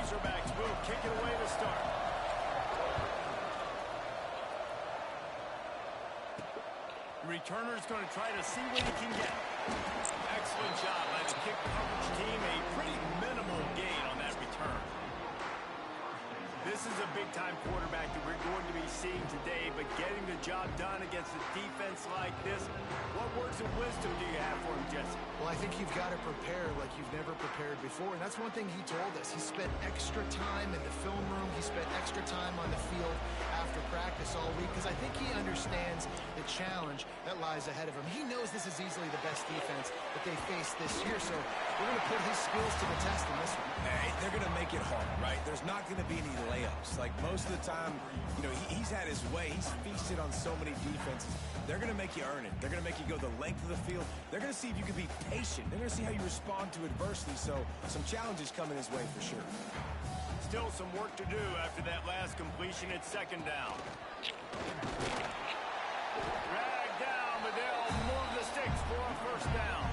Razorbacks will kick it away to start. The returner's going to try to see what he can get. Excellent job by the kick coverage team. A pretty minimal gain on that return. This is a big-time quarterback that we're going to be seeing today, but getting the job done against a defense like this, what words of wisdom do you have for him, Jesse? Well, I think you've got to prepare like you've never prepared before, and that's one thing he told us. He spent extra time in the film room. He spent extra time on the field after practice all week, because I think he understands the challenge that lies ahead of him. He knows this is easily the best defense that they face this year, so we're going to put his skills to the test in this one. Hey, they're going to make it hard, right? There's not going to be any layups. Like, most of the time, you know, he's had his way. He's feasted on so many defenses. They're going to make you earn it. They're going to make you go the length of the field. They're going to see if you can be patient. They're going to see how you respond to adversity. So some challenges coming his way for sure. Still some work to do after that last completion at second down. Drag down, but they'll move the sticks for a first down.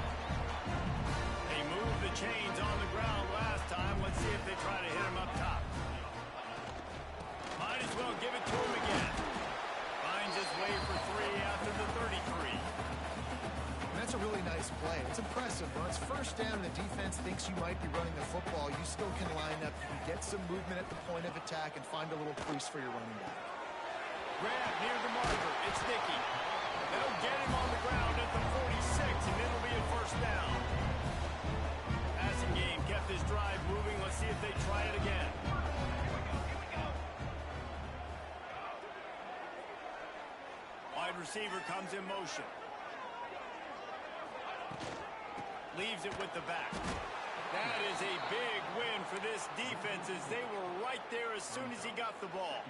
They moved the chains on the ground last time. Let's see if they try to hit him up top. Might as well give it to him again. Finds his way for 3 after the 33. That's a really nice play. It's impressive. When it's first down and the defense thinks you might be running the football, you still can line up. You can get some movement at the point of attack and find a little crease for your running back. Grab near the marker. It's Nicky. They'll get him on the ground at the 46, and it'll be a first down. Passing game kept his drive moving. Let's see if they try it again. Wide receiver comes in motion. Leaves it with the back. That is a big win for this defense, as they were right there as soon as he got the ball.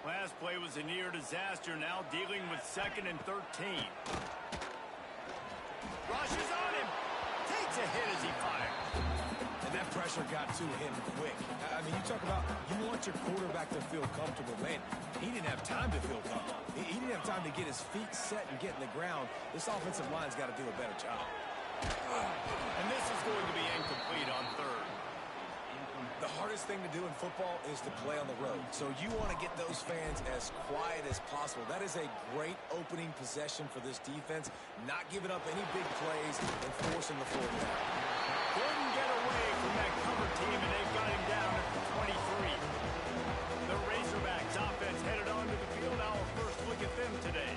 Last play was a near disaster, now dealing with 2nd and 13. Rushes on him. Takes a hit as he fires. And that pressure got to him quick. I mean, you talk about you want your quarterback to feel comfortable. Man, he didn't have time to feel comfortable. He didn't have time to get his feet set and get in the ground. This offensive line's got to do a better job. And this is going to be incomplete on 3rd. The hardest thing to do in football is to play on the road. So you want to get those fans as quiet as possible. That is a great opening possession for this defense. Not giving up any big plays and forcing the 4th down. Couldn't get away from that cover team, and they've got him down at the 23. The Razorbacks offense headed onto the field. Our first look at them today.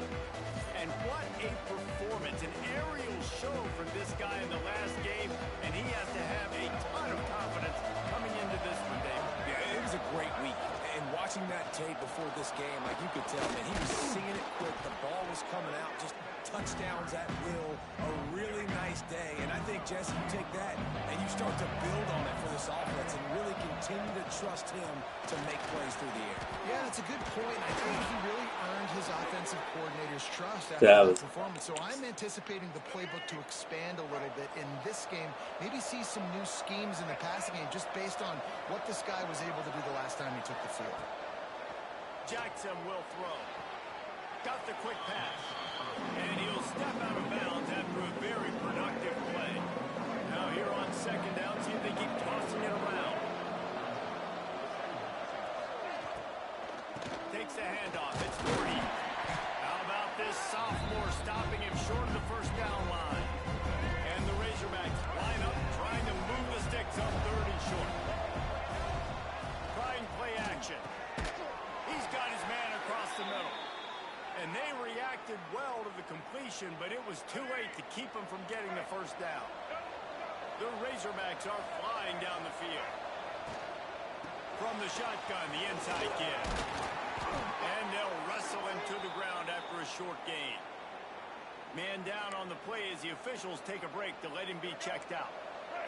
And what a performance, an aerial show from this guy in the last game, and he has to have a ton of confidence coming into this one, Dave. Yeah, it was a great week. And watching that tape before this game, like, you could tell, man, he was seeing it quick. The ball was coming out, just touchdowns at will. A really nice day. And I think, Jesse, you take that and you start to build on it for this offense and really continue to trust him to make plays through the air. Yeah, that's a good point. I think he really earned his offensive coordinator's trust after that performance. So I'm anticipating the playbook to expand a little bit in this game. Maybe see some new schemes in the passing game just based on what this guy was able to do the last time he took the field. Jackson will throw. Got the quick pass. And he'll step out of bounds after a very productive play. Now here on 2nd down, see if they keep tossing it around. Takes the handoff. It's 40. How about this sophomore stopping him short of the first down line? And the Razorbacks line up, trying to move the sticks on 3rd and short. Trying play action. He's got his man across the middle. And they reacted well to the completion, but it was too late to keep him from getting the first down. The Razorbacks are flying down the field. From the shotgun, the inside kid. And they'll wrestle him to the ground after a short gain. Man down on the play as the officials take a break to let him be checked out.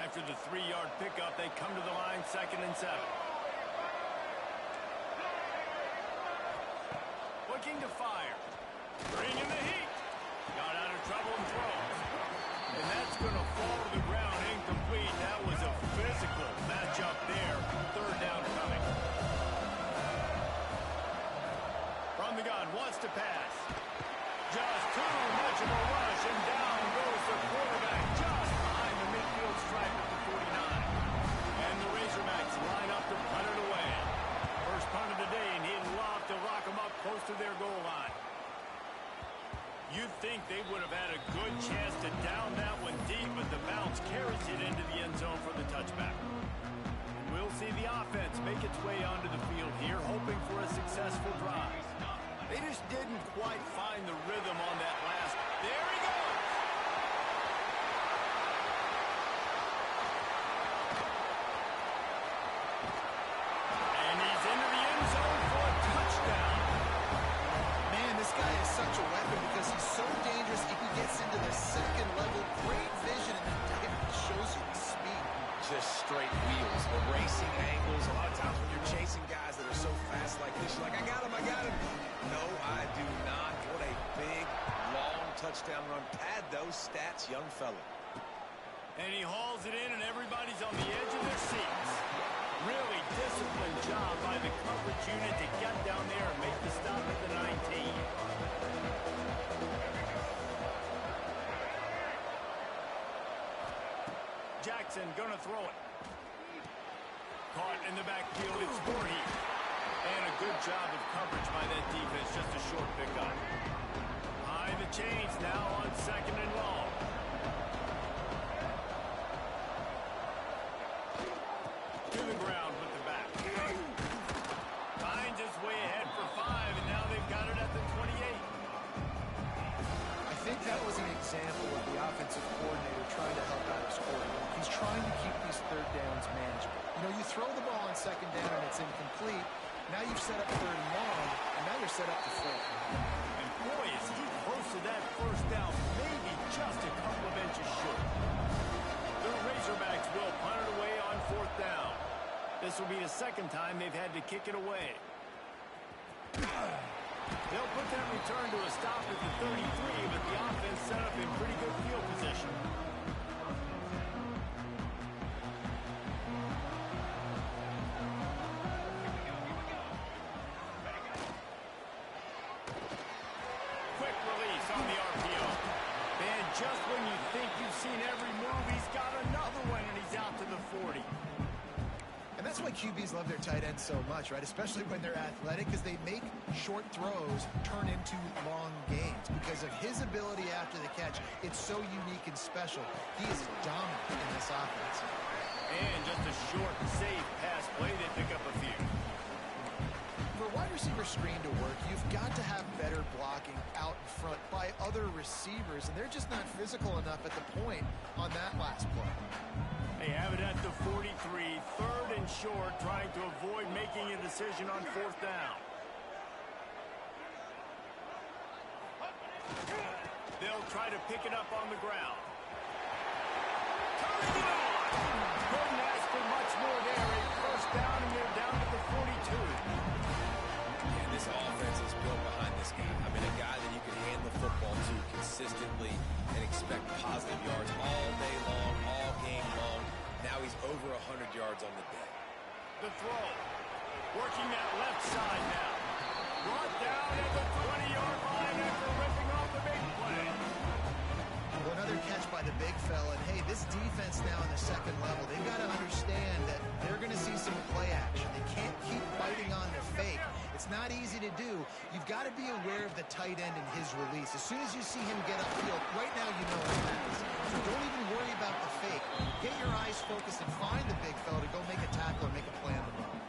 After the 3-yard pickup, they come to the line 2nd and 7. Looking to fire. Bringing the heat. Got out of trouble and throws. And that's going to fall to the ground incomplete. That was a physical matchup there. 3rd down coming. From the gun, wants to pass. Just too much of a rush, and down goes the quarterback just behind the midfield stripe at the 49. And the Razorbacks defense carries it into the end zone for the touchback. We'll see the offense make its way onto the field here, hoping for a successful drive. They just didn't quite find the rhythm on that last. There he goes! And he's into the end zone for a touchdown. Man, this guy is such a weapon because he's so dangerous. He gets into the second level. Great vision, and it shows you the speed. Just straight wheels, erasing angles. A lot of times when you're chasing guys that are so fast like this, you're like, I got him, I got him. No, I do not. What a big, long touchdown run. Pad those stats, young fella. And he hauls it in, and everybody's on the edge of their seats. Really disciplined job by the coverage unit to get down there and make the stop at the 19. Jackson gonna throw it. Caught in the backfield, it's Voorhees. And a good job of coverage by that defense, just a short pickup. High the chains now on 2nd and long. To the ground with the back. Finds his way ahead for 5, and now they've got it at the 28. I think that was an example of the offensive coordinator trying to help out his quarterback. He's trying to keep these third downs manageable. You know, you throw the ball on 2nd down and it's incomplete. Now you've set up 3rd and long, and now you're set up to 4th. And boy, is he close to that first down, maybe just a couple of inches short. The Razorbacks will punt it away on 4th down. This will be the second time they've had to kick it away. They'll put that return to a stop at the 33, but the offense set up in pretty good field position. Quick release on the RPO. And just when you think you've seen every move, he's got another one, and he's out to the 40. And that's why QBs love their tight ends so much, right? Especially when they're athletic, because they make short throws turn into long gains. Because of his ability after the catch, it's so unique and special. He is dominant in this offense. And just a short, safe pass play, they pick up a few. For a wide receiver screen to work, you've got to have better blocking out in front by other receivers, and they're just not physical enough at the point on that last play. They have it at the 43, 3rd and short, trying to avoid making a decision on 4th down. They'll try to pick it up on the ground. Coming on! Couldn't ask for much more there. A first down, and they're down to the 42. And this offense is built behind this guy. I mean, a guy that you can hand the football to consistently and expect positive yards all day long, all game long. Now he's over 100 yards on the day. The throw. Working that left side now. Brought down at the 20-yard line after ripping off the big play. Well, another catch by the big fella. And, hey, this defense now in the 2nd level, they've got to understand that they're going to see some play action. They can't keep biting on the fake. It's not easy to do. You've got to be aware of the tight end and his release. As soon as you see him get upfield, right now you know it's pass. So don't even worry about the fake. Get your eyes focused and find the big fella to go make a tackle or make a play on the run.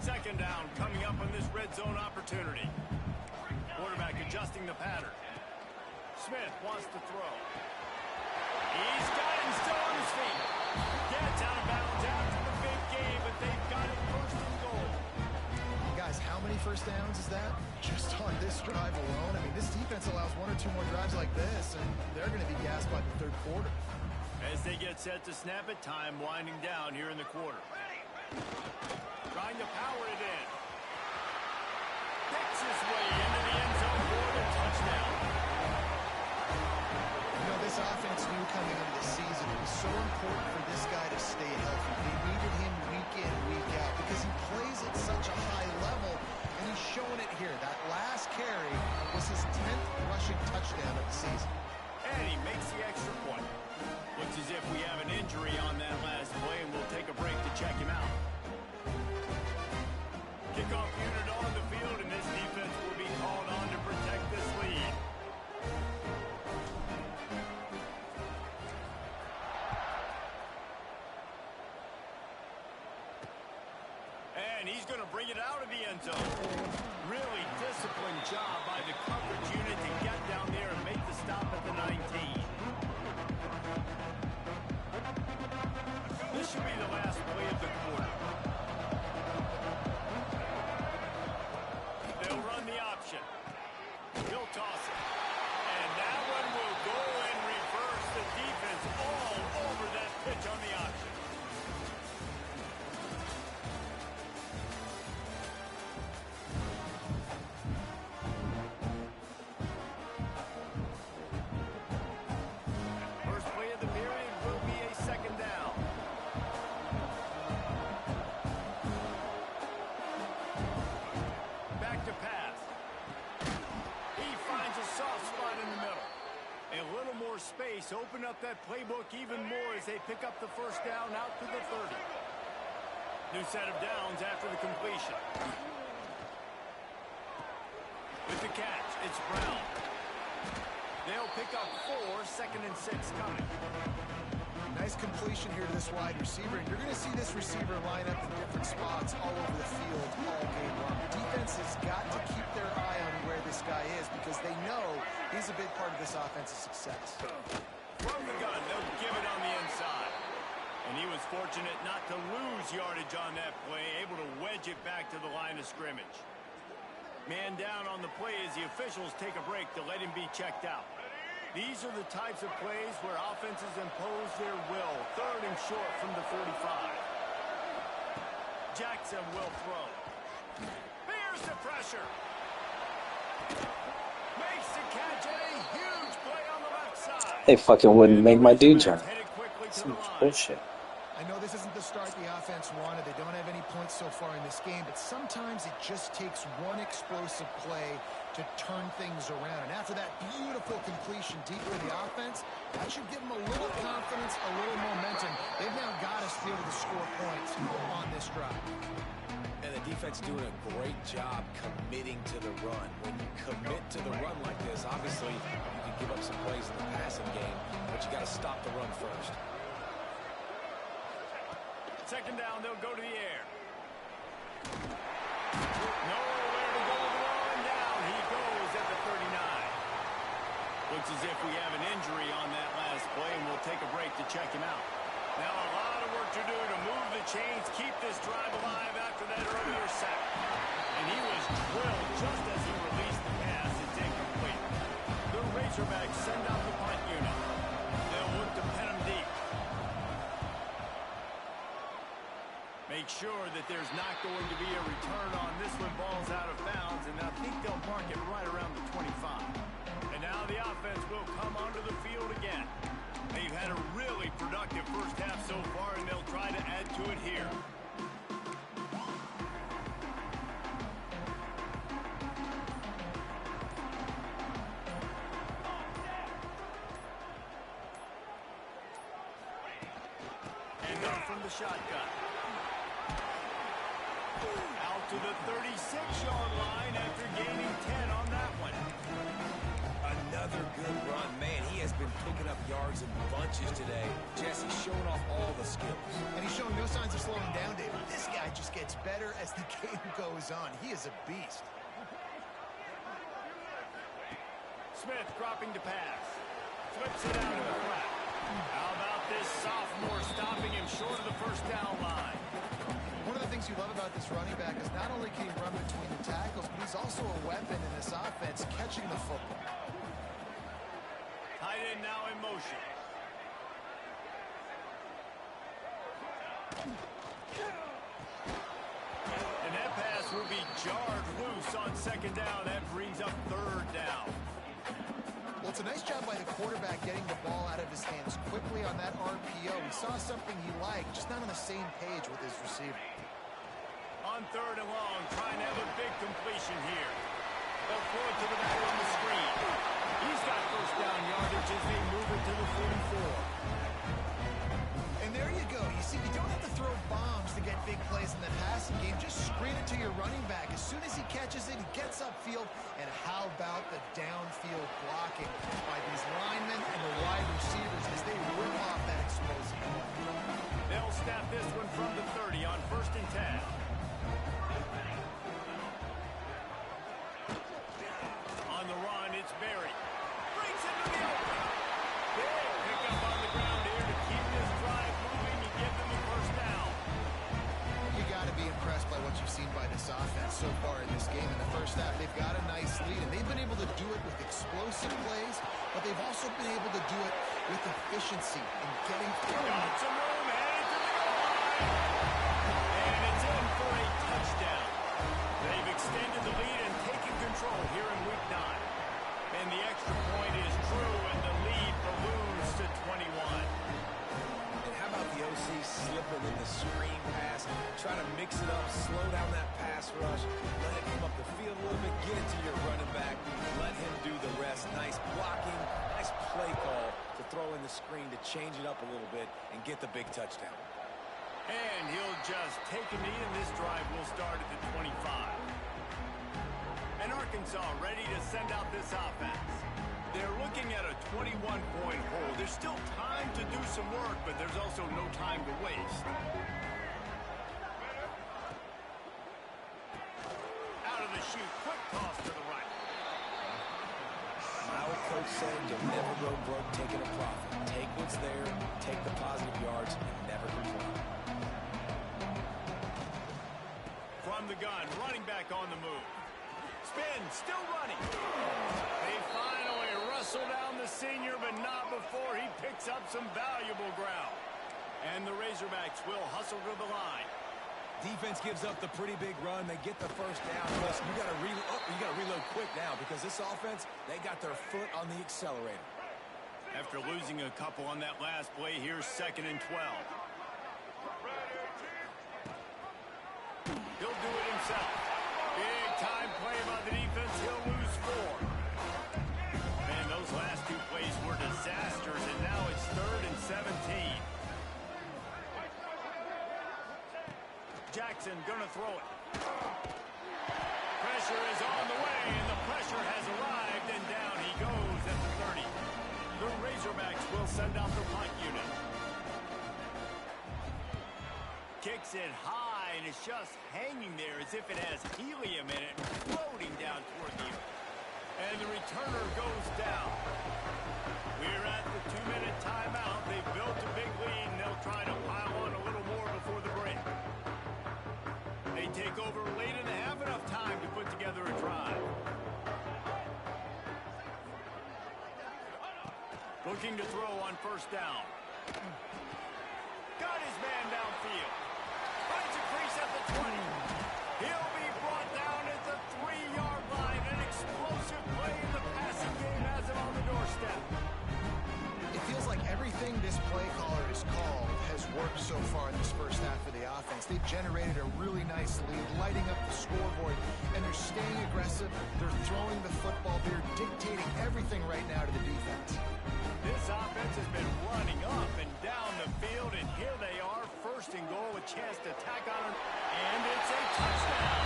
2nd down coming up on this red zone opportunity. Quarterback adjusting the pattern. Smith wants to throw. He's got him still on his feet. Gets out of bounds after the big game, but they've got it 1st and goal. Guys, how many first downs is that? Just on this drive alone? I mean, this defense allows 1 or 2 more drives like this, and they're going to be gassed by the 3rd quarter. As they get set to snap it, time winding down here in the quarter. Trying to power it in. Picks his way into the end zone for the touchdown. You know, this offense knew coming into the season it was so important for this guy to stay healthy. They needed him week in, week out, because he plays at such a high level, and he's showing it here. That last carry was his 10th rushing touchdown of the season. And he makes the extra point. Looks as if we have an injury on that last play, and we'll take a break to check him out. Kickoff unit on the field, and this defense will be called on to protect this lead. and he's going to bring it out of the end zone. Really disciplined job by the coverage unit to get down there and make the stop at the 19. This should be the last play of the quarter. They'll run the option. He'll toss it. And that one will go and reverse the defense all over that pitch on the option. First play of the period will be a second down. Back to pass. He finds a soft spot in the middle. A little more space. Open up that playbook even more as they pick up the first down out to the 30. New set of downs after the completion. With the catch, it's Brown. They'll pick up 4, 2nd and 6 coming. Nice completion here to this wide receiver, and you're going to see this receiver line up in different spots all over the field all game long. Defense has got to keep their eye on where this guy is because they know he's a big part of this offensive success. From the gun, they'll give it on the inside. And he was fortunate not to lose yardage on that play, able to wedge it back to the line of scrimmage. Man down on the play as the officials take a break to let him be checked out. These are the types of plays where offenses impose their will. 3rd and short from the 45. Jackson will throw. Here's the pressure. Makes the catch, and a huge play on the left side. They fucking wouldn't make my dude jump. Some bullshit. I know this isn't the start the offense wanted. They don't have any points so far in this game, but sometimes it just takes one explosive play to turn things around. And after that beautiful completion deep for the offense, that should give them a little confidence, a little momentum. They've now got us to be able to score points on this drive. And the defense doing a great job committing to the run. When you commit to the run like this, obviously you can give up some plays in the passing game, but you got to stop the run first. Second down, they'll go to the air. Nowhere to go with the ball, and down he goes at the 39. Looks as if we have an injury on that last play, and we'll take a break to check him out. Now a lot of work to do to move the chains, keep this drive alive after that earlier sack. And he was drilled just as he released the pass. It's incomplete. The Razorbacks send out the punt unit. They'll look to pen him deep. Make sure that there's not going to be a return on this when ball's out of bounds, and I think they'll mark it right around the 25. And now the offense will come onto the field again. They've had a really productive first half so far, and they'll try to add to it here. And now from the shotgun. Out to the 36-yard line after gaining 10 on that one. Another good run. Man, he has been picking up yards in bunches today. Jesse's showing off all the skills. And he's showing no signs of slowing down, David. This guy just gets better as the game goes on. He is a beast. Smith dropping to pass. Flips it out of the flat. How about this sophomore stopping him short of the first down line? One of the things you love about this running back is not only can he run between the tackles, but he's also a weapon in this offense catching the football. Tight end now in motion. And that pass will be jarred loose on second down. That brings up 3rd down. Well, it's a nice job by the quarterback getting the ball out of his hands quickly on that RPO. He saw something he liked, just not on the same page with his receiver. On 3rd and long, trying to have a big completion here. They'll throw it to the back on the screen. He's got first down yardage as they move it to the 44. And there you go. You see, you don't have to throw bombs to get big plays in the passing game. Just screen it to your running back. As soon as he catches it, he gets upfield. And how about the downfield blocking by these linemen and the wide receivers as they rip off that explosive play. They'll snap this one from the 30 on 1st and 10. lead, and they've been able to do it with explosive plays, but they've also been able to do it with efficiency and getting through. Got some room, headed to the goal line. And it's in for a touchdown. They've extended the lead and taken control here in Week 9. And the extra point is true, and the lead balloons to 21. And how about the OC slipping in the screen pass, try to mix it up, slow down that pass rush, let it come up the field a little bit, get it to your running back, let him do the rest. Nice blocking, nice play call to throw in the screen to change it up a little bit and get the big touchdown. And he'll just take a knee, and this drive will start at the 25. And Arkansas ready to send out this offense. They're looking at a 21-point hole. There's still time to do some work, but there's also no time to waste. Out of the chute, quick toss to the right. My old coach said you'll never go broke taking a profit. Take what's there, take the positive yards, and never complain. From the gun, running back on the move. Spin, still running. They finally wrestle down the senior, but not before he picks up some valuable ground. And the Razorbacks will hustle to the line. Defense gives up the pretty big run. They get the first down. Plus, you got to reload quick now because this offense, they got their foot on the accelerator. After losing a couple on that last play, here's 2nd and 12. He'll do it himself. Big time play by the defense. He'll lose 4. Man, those last 2 plays were disasters, and now it's 3rd and 17. Jackson gonna throw it. Pressure is on the way, and the pressure has arrived, and down he goes at the 30. The Razorbacks will send out the punt unit. Kicks it high, and it's just hanging there as if it has helium in it, floating down toward the earth. And the returner goes down. We're at the 2-minute timeout. They've built a big lead, and they'll try to pile on a little more before the break. They take over late in the half, enough time to put together a drive. Looking to throw on 1st down. Got his man downfield. Finds a crease at the 20. He'll be brought down at the 3-yard line. An explosive play in the passing game has him on the doorstep. It feels like everything this play caller has called has worked so far in this first half of the offense. They've generated a really nice lead, lighting up the scoreboard, and they're staying aggressive. They're throwing the football. They're dictating everything right now to the defense. This offense has been running up and down the field, and here they are, 1st and goal, a chance to tack on it, and it's a touchdown.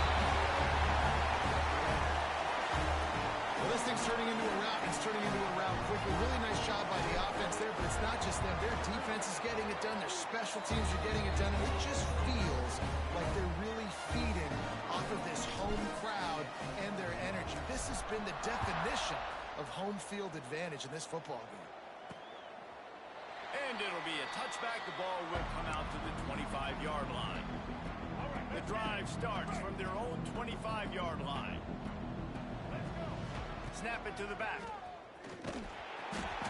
Well, this thing's turning into a rout. It's turning into a rout quickly. Really nice job by the offense there, but it's not just them. Their defense is getting it done. Their special teams are getting it done, and it just feels like they're really feeding off of this home crowd and their energy. This has been the definition of home field advantage in this football game. And it'll be a touchback. The ball will come out to the 25-yard line. The drive starts from their own 25-yard line. Snap it to the back.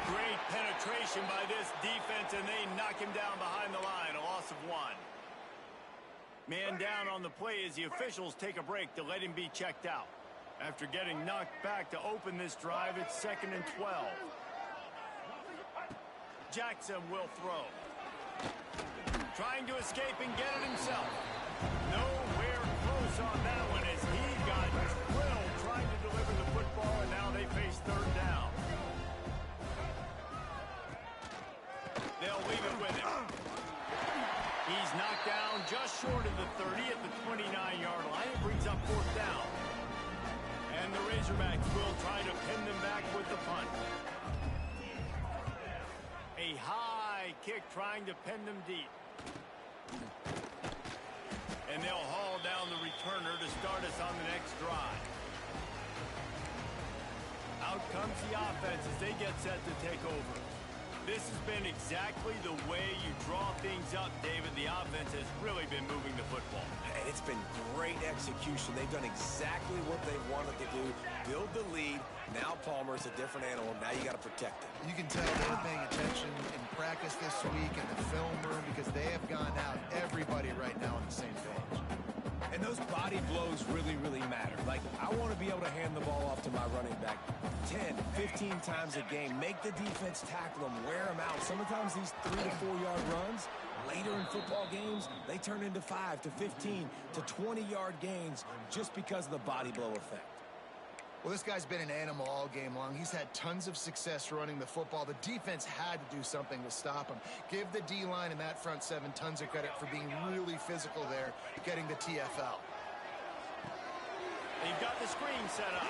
Great penetration by this defense, and they knock him down behind the line. A loss of 1. Man down on the play as the officials take a break to let him be checked out. After getting knocked back to open this drive, it's 2nd and 12. Jackson will throw. Trying to escape and get it himself. Nowhere close on that one as he got drilled trying to deliver the football, and now they face 3rd down. They'll leave it with him. He's knocked down just short of the 30 at the 29-yard line. It brings up 4th down. And the Razorbacks will try to pin them back with the punt. A high kick trying to pin them deep. And they'll haul down the returner to start us on the next drive. Out comes the offense as they get set to take over. This has been exactly the way you draw things up, David. The offense has really been moving the football. And it's been great execution. They've done exactly what they wanted to do. Build the lead. Now Palmer's a different animal. Now you got to protect it. You can tell they're paying attention in practice this week in the film room because they have gone out everybody right now on the same page. And those body blows really, really matter. Like, I want to be able to hand the ball off to my running back 10, 15 times a game. Make the defense tackle them, wear them out. Sometimes these 3 to 4 yard runs, later in football games, they turn into 5 to 15 to 20 yard gains just because of the body blow effect. Well, this guy's been an animal all game long. He's had tons of success running the football. The defense had to do something to stop him. Give the D-line and that front seven tons of credit for being really physical there, getting the TFL. They've got the screen set up.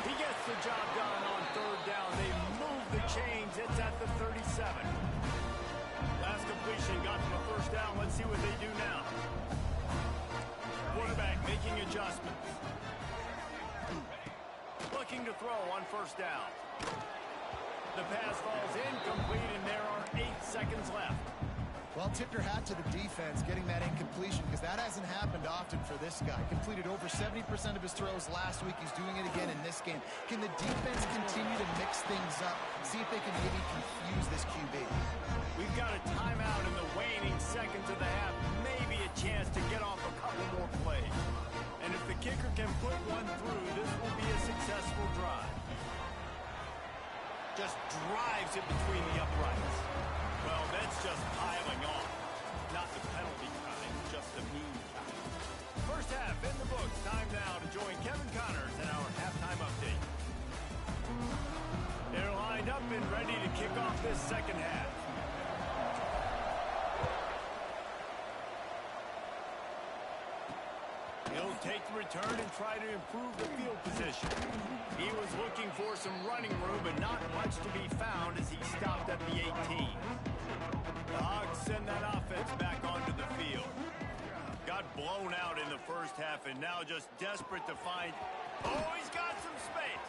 He gets the job done on third down. They move the chains. It's at the 37. Last completion got them a first down. Let's see what they do now. Quarterback making adjustments. Looking to throw on first down. The pass falls incomplete, and there are 8 seconds left. Well, tip your hat to the defense getting that incompletion because that hasn't happened often for this guy. Completed over 70% of his throws last week. He's doing it again in this game. Can the defense continue to mix things up? See if they can maybe confuse this QB. We've got a timeout in the waning seconds of the half. Maybe a chance to get off a couple more plays. And if the kicker can put one through, this will be a successful drive. Just drives it between the uprights. Well, that's just piling on. Not the penalty kind, just the mean kind. First half in the books. Time now to join Kevin Connors in our halftime update. They're lined up and ready to kick off this second half. He'll take the return and try to improve the field position. He was looking for some running room, but not much to be found as he stopped at the 18. The Hogs send that offense back onto the field. Got blown out in the first half and now just desperate to find... Oh, he's got some space.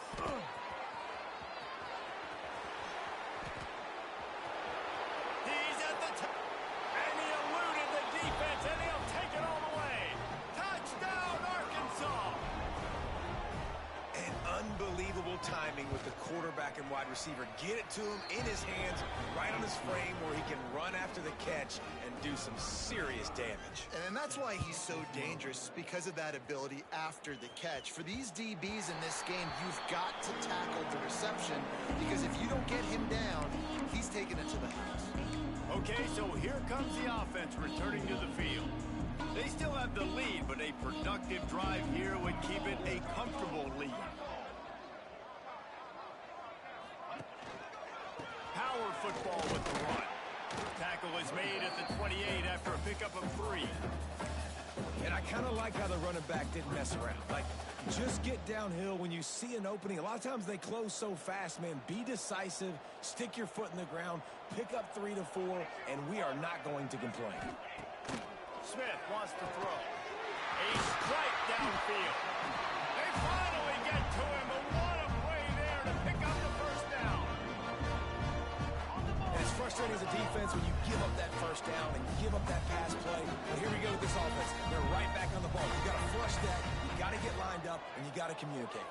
He's at the top. And he eluded the defense, and he'll take it all the way. Touchdown, Arkansas! And unbelievable timing with the quarterback and wide receiver. Get it to him in his hands, right on his frame where he can run after the catch and do some serious damage. And that's why he's so dangerous, because of that ability after the catch. For these DBs in this game, you've got to tackle the reception, because if you don't get him down, he's taking it to the house. Okay, so here comes the offense returning to the field. They still have the lead, but a productive drive here would keep it a comfortable lead. Power football with the run. Tackle is made at the 28 after a pickup of 3. And I kind of like how the running back didn't mess around. Like, just get downhill when you see an opening. A lot of times they close so fast, man. Be decisive, stick your foot in the ground, pick up 3 to 4, and we are not going to complain. Smith wants to throw. A strike downfield. They finally get to him, but what a play there to pick up the first down. And it's frustrating as a defense when you give up that first down and give up that pass play. But here we go with this offense. They're right back on the ball. You got to flush that, you got to get lined up, and you got to communicate.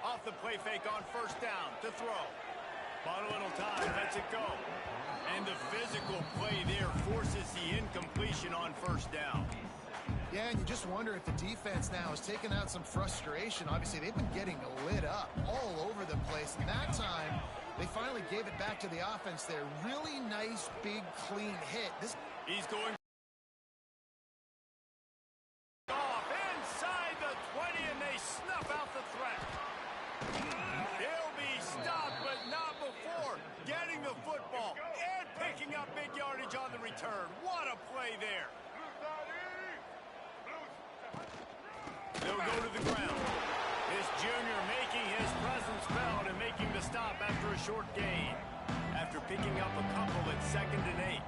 Off the play fake on first down to throw. Bought a little time, lets it go. And the physical play there forces the incompletion on first down. Yeah, and you just wonder if the defense now has taken out some frustration. Obviously, they've been getting lit up all over the place. And that time, they finally gave it back to the offense there. Really nice, big, clean hit. He's going off inside the 20, and they snuff out the threat. He'll be stopped, but not before getting the football and picking up big yardage on the return. What a play there. They'll go to the ground. His junior making his presence felt and making the stop after a short gain. After picking up a couple at 2nd and 8.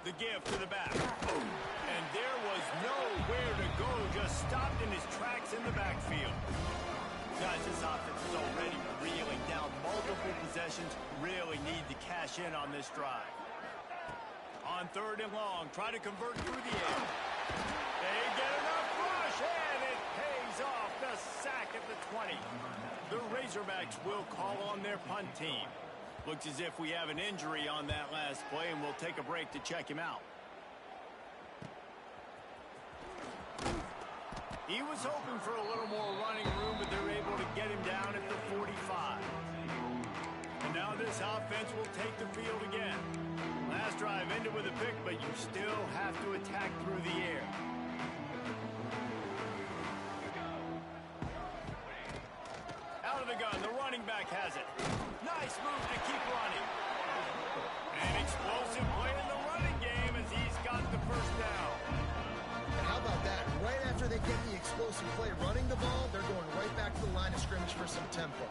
The give to the back. And there was nowhere to go, just stopped in his tracks in the backfield. Guys, this offense is already reeling down multiple possessions. Really need to cash in on this drive. On 3rd and long, try to convert through the air. They get enough rush, and it pays off. The sack at the 20. The Razorbacks will call on their punt team. Looks as if we have an injury on that last play, and we'll take a break to check him out. He was hoping for a little more running room, but they're able to get him down at the 45. And now this offense will take the field again. Last drive ended with a pick, but you still have to attack through the air. Out of the gun, the running back has it. Nice move to keep running. An explosive play in the running game as he's got the first down. And how about that? Right after they get the explosive play running the ball, they're going right back to the line of scrimmage for some tempo.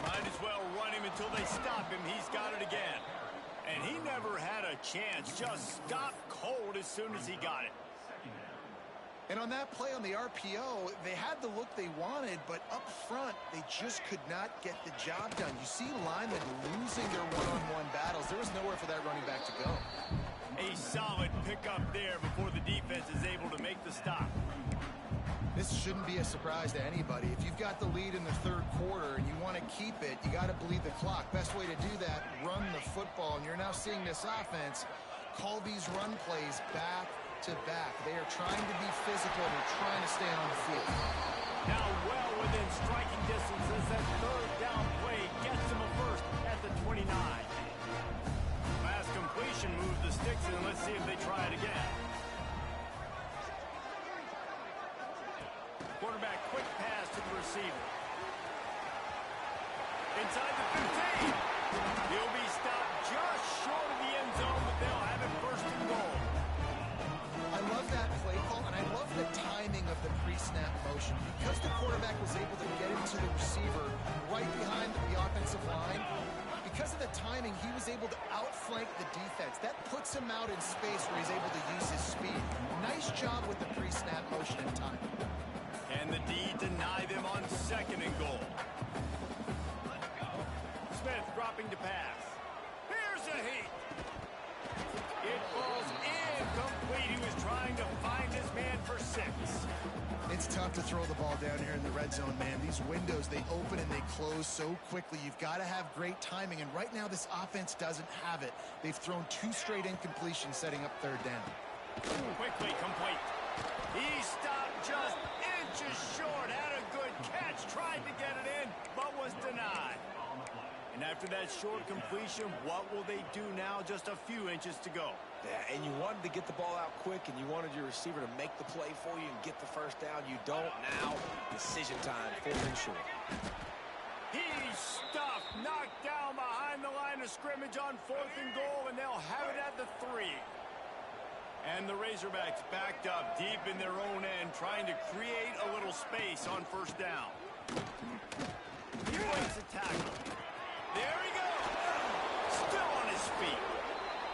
Might as well run him until they stop him. He's got it again. And he never had a chance. Just stopped cold as soon as he got it. And on that play on the RPO, they had the look they wanted, but up front, they just could not get the job done. You see linemen losing their one-on-one battles. There was nowhere for that running back to go. A solid pickup there before the defense is able to make the stop. This shouldn't be a surprise to anybody. If you've got the lead in the 3rd quarter and you want to keep it, you got to bleed the clock. Best way to do that, run the football. And you're now seeing this offense call these run plays back to back. They are trying to be physical. They're trying to stay on the field. Now well within striking distance as that 3rd down play gets them a first at the 29. Last completion moves the sticks in. Let's see if they try it again. Quarterback quick pass to the receiver. Inside the 15. He'll be stopped just short of the end zone, but they'll have it 1st and goal. I love that play call, and I love the timing of the pre-snap motion. Because the quarterback was able to get into the receiver right behind the offensive line, because of the timing, he was able to outflank the defense. That puts him out in space where he's able to use his speed. Nice job with the pre-snap motion and timing. And the D deny them on 2nd and goal. Smith dropping to pass. Here's a heat. It falls incomplete. He was trying to find his man for 6. It's tough to throw the ball down here in the red zone, man. These windows, they open and they close so quickly. You've got to have great timing, and right now this offense doesn't have it. They've thrown 2 straight incompletions setting up 3rd down. Quickly complete. He stopped just inches short. Had a good catch. Tried to get it in, but was denied. And after that short completion, what will they do now? Just a few inches to go. Yeah, and you wanted to get the ball out quick, and you wanted your receiver to make the play for you and get the first down. You don't now. Decision time, 4th and short. He's stuffed, knocked down behind the line of scrimmage on 4th and goal, and they'll have it at the 3. And the Razorbacks backed up deep in their own end, trying to create a little space on 1st down. He breaks the tackle. There he goes. Still on his feet.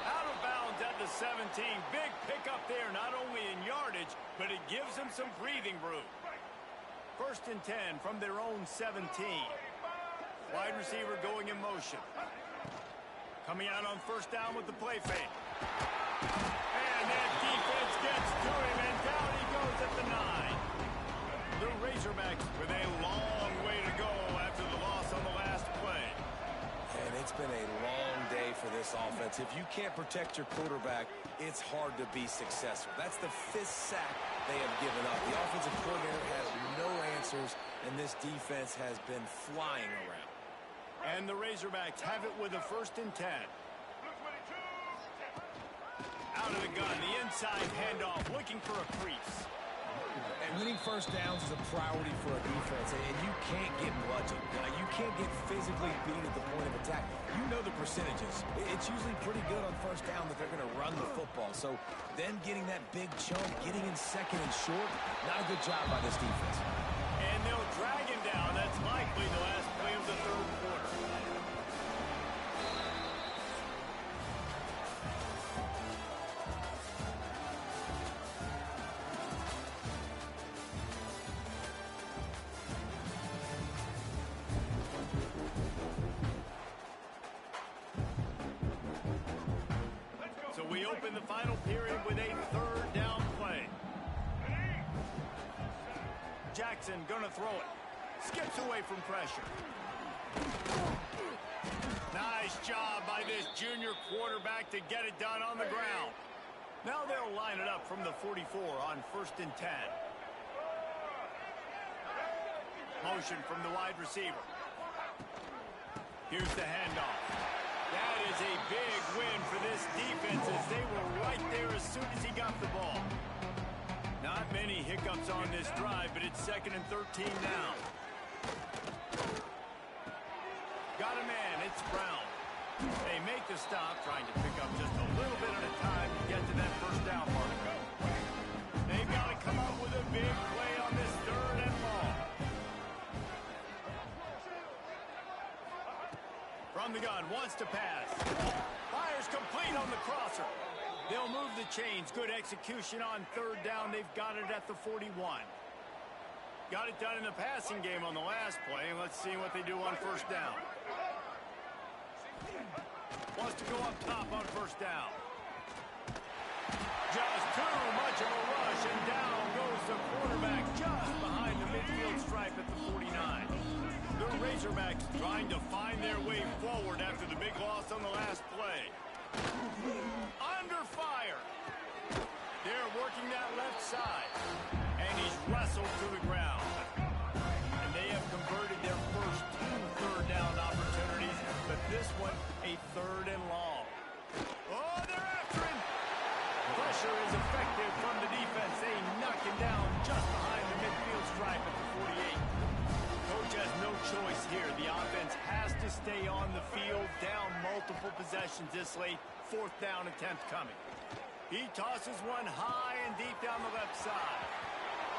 Out of bounds at the 17. Big pickup there, not only in yardage, but it gives him some breathing room. 1st and 10 from their own 17. Wide receiver going in motion. Coming out on 1st down with the play fake. And that defense gets to him, and down he goes at the 9. The Razorbacks with a long way to go after the loss on the last play. And it's been a long day for this offense. If you can't protect your quarterback, it's hard to be successful. That's the 5th sack they have given up. The offensive coordinator has no answers, and this defense has been flying around. And the Razorbacks have it with a 1st and 10. Out of the gun, the inside handoff, looking for a crease. And winning first downs is a priority for a defense, and you can't get bludgeoned. You can't get physically beat at the point of attack. You know the percentages. It's usually pretty good on first down that they're going to run the football. So then getting that big chunk, getting in second and short, not a good job by this defense. And they'll drag him down. That's likely the last play of the third quarter. So we open the final period with a third down play. Jackson gonna throw it. Skips away from pressure. Nice job by this junior quarterback to get it done on the ground. Now they'll line it up from the 44 on 1st and 10. Motion from the wide receiver. Here's the handoff. That is a big win for this defense as they were right there as soon as he got the ball. Not many hiccups on this drive, but it's 2nd and 13 now. Got a man, it's Brown. They make the stop, trying to pick up just a little bit at a time to get to that first down mark. They've got to come up with a big play on this 3rd and long. From the gun, wants to pass. Fires complete on the crosser. They'll move the chains. Good execution on 3rd down. They've got it at the 41. Got it done in the passing game on the last play, and let's see what they do on 1st down. Wants to go up top on 1st down. Just too much of a rush, and down goes the quarterback just behind the midfield stripe at the 49. The Razorbacks trying to find their way forward after the big loss on the last play. Under fire. They're working that left side. And he's wrestled to the ground. And they have converted their first 2 third down opportunities, but this one a 3rd and long. Oh, they're after him. Pressure is effective from the defense. They knock him down just behind the midfield stripe at the 48. Coach has no choice here. The offense has to stay on the field, down multiple possessions this late. 4th down attempt coming. He tosses one high and deep down the left side.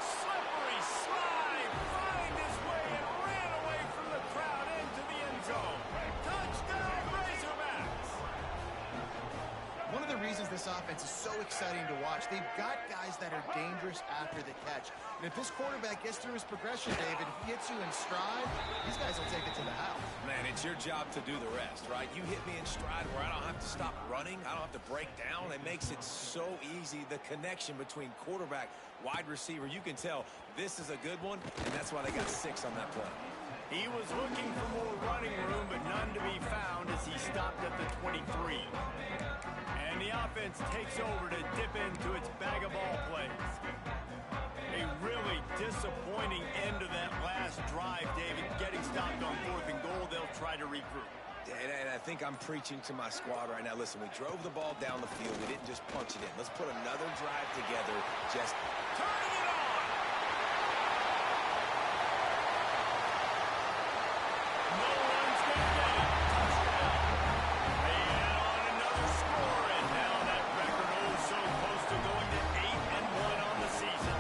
Slippery slide, find his way and ran away from the crowd into the end zone. Touchdown, Razorbacks! One of the reasons this offense is so exciting to watch, they've got guys that are dangerous after the catch. And if this quarterback gets through his progression, David, he hits you in stride, these guys will take it to the house. Man, it's your job to do the rest, right? You hit me in stride where I don't have to stop running. I don't have to break down. It makes it so easy. The connection between quarterback, wide receiver, you can tell this is a good one, and that's why they got 6 on that play. He was looking for more running room, but none to be found as he stopped at the 23. And the offense takes over to dip into its bag of ball plays. A really disappointing end to that last drive, David. Getting stopped on 4th and goal, they'll try to regroup. And I think I'm preaching to my squad right now. Listen, we drove the ball down the field. We didn't just punch it in. Let's put another drive together. Just turning it on! No one's going to get it. Touchdown. They add on another score, and now that record so close to going to 8-1 on the season.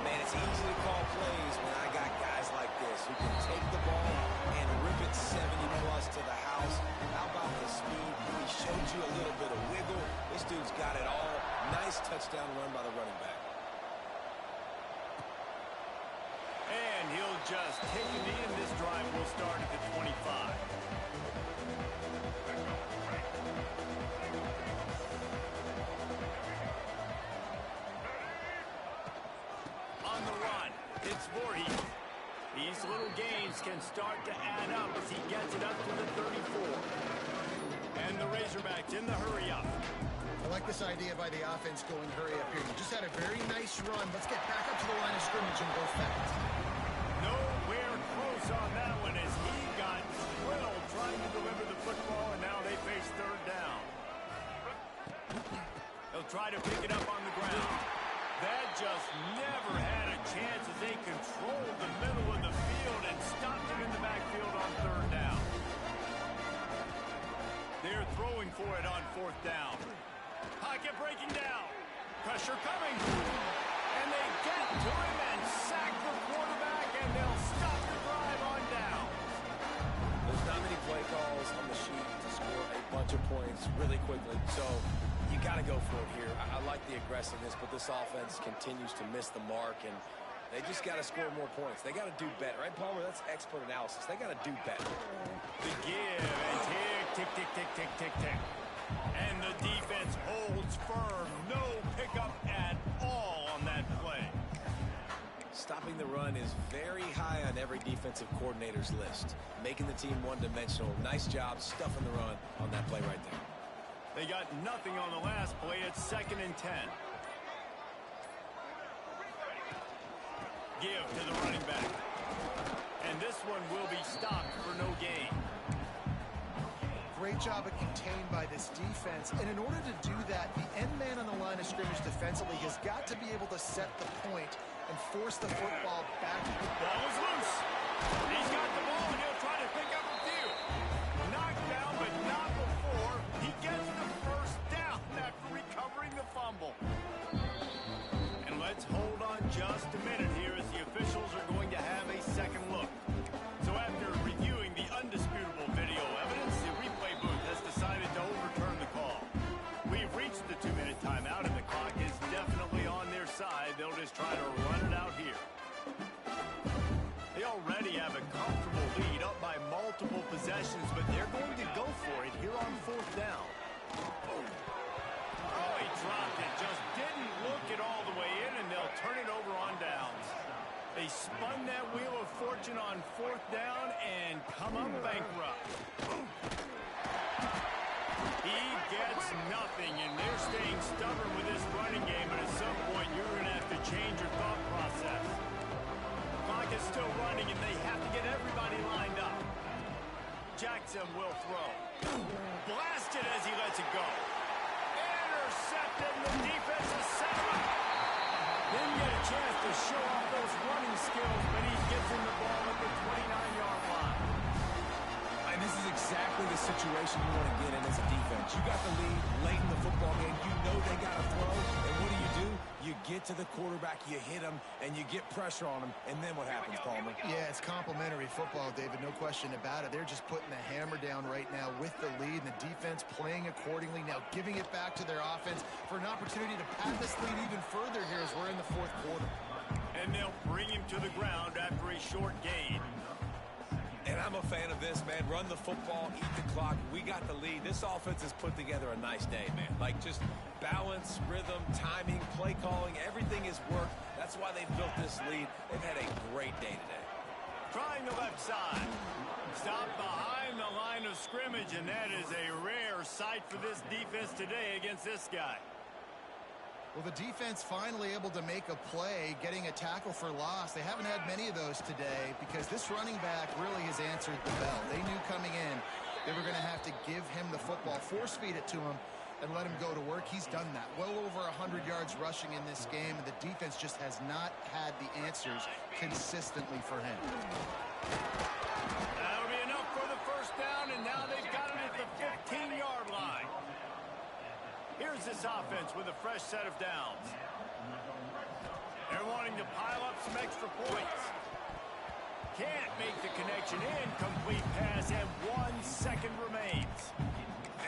Man, it's easy to call plays when I got guys like this who can take the ball and rip it 70-plus to the house. How about the speed? He showed you a little bit of wiggle. This dude's got it all. Nice touchdown run by the running back. And he'll just take it in. This drive will start at the 25. On the run, it's Voorhees. These little gains can start to add up as he gets it up to the 34. And the Razorbacks in the hurry-up. I like this idea by the offense going hurry up here. You just had a very nice run. Let's get back up to the line of scrimmage and go fast. Nowhere close on that one as he got drilled trying to deliver the football, and now they face 3rd down. They'll try to pick it up on the ground. That just never going for it on 4th down. Pocket breaking down. Pressure coming. And they get to him and sack the quarterback, and they'll stop the drive on down. There's not many play calls on the sheet to score a bunch of points really quickly, so you got to go for it here. I like the aggressiveness, but this offense continues to miss the mark, and they just got to score more points. They got to do better, right, Palmer? That's expert analysis. They got to do better. The give and tick, tick, tick, tick, tick, tick. And the defense holds firm. No pickup at all on that play. Stopping the run is very high on every defensive coordinator's list. Making the team one-dimensional. Nice job stuffing the run on that play right there. They got nothing on the last play. It's 2nd and 10. Give to the running back. And this one will be stopped for no gain. Great job of contained by this defense. And in order to do that, the end man on the line of scrimmage defensively has got to be able to set the point and force the football back. Ball is loose. He's got the ball, and he'll try to pick up a few. Knocked down, but not before. He gets the 1st down after recovering the fumble. And let's hold on just a minute here as the officials are going to have a second look. So after reviewing the undisputable video evidence, the replay booth has decided to overturn the call. We've reached the 2-minute timeout, and the clock is definitely on their side. They'll just try to run it out here. They already have a comfortable lead up by multiple possessions, but they're going to go for it here on 4th down. Oh, he dropped it. Just didn't look it all the way in, and they'll turn it over on downs. They spun that wheel of fortune on 4th down and come up bankrupt. He gets nothing, and they're staying stubborn with this running game, but at some point you're going to have to change your thought process. Clock is still running, and they have to get everybody lined up. Jackson will throw. Blasted as he lets it go. Intercepted, the defense is set up. Didn't get a chance to show off those running skills, but he gives him the ball at the 29-yard line. And this is exactly the situation you want to get in as a defense. You got the lead late in the football game. You know they got to throw. And what do? You get to the quarterback, you hit him, and you get pressure on him. And then what happens, Palmer? Yeah, it's complimentary football, David. No question about it. They're just putting the hammer down right now with the lead, and the defense playing accordingly. Now giving it back to their offense for an opportunity to pad this lead even further here as we're in the 4th quarter. And they'll bring him to the ground after a short gain. And I'm a fan of this, man. Run the football, eat the clock. We got the lead. This offense has put together a nice day, man. Like, just balance, rhythm, timing, play calling, everything has worked. That's why they built this lead. They've had a great day today. Trying the left side. Stopped behind the line of scrimmage, and that is a rare sight for this defense today against this guy. Well, the defense finally able to make a play, getting a tackle for loss. They haven't had many of those today because this running back really has answered the bell. They knew coming in they were going to have to give him the football, force feed it to him, and let him go to work. He's done that. Well over 100 yards rushing in this game, and the defense just has not had the answers consistently for him. That'll be enough for the 1st down, and now they've got it at the 15-yard line. Here's this offense with a fresh set of downs. They're wanting to pile up some extra points. Can't make the connection. Incomplete pass, and 1 second remains.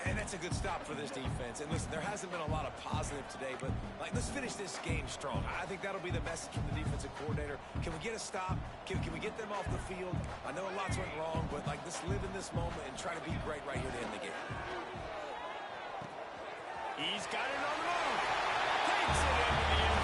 And that's a good stop for this defense. And listen, there hasn't been a lot of positive today, but let's finish this game strong. I think that'll be the message from the defensive coordinator. Can we get a stop? Can we get them off the field? I know a lot's went wrong, but let's live in this moment and try to be great right here to end the game. He's got it on the move. Takes it into the end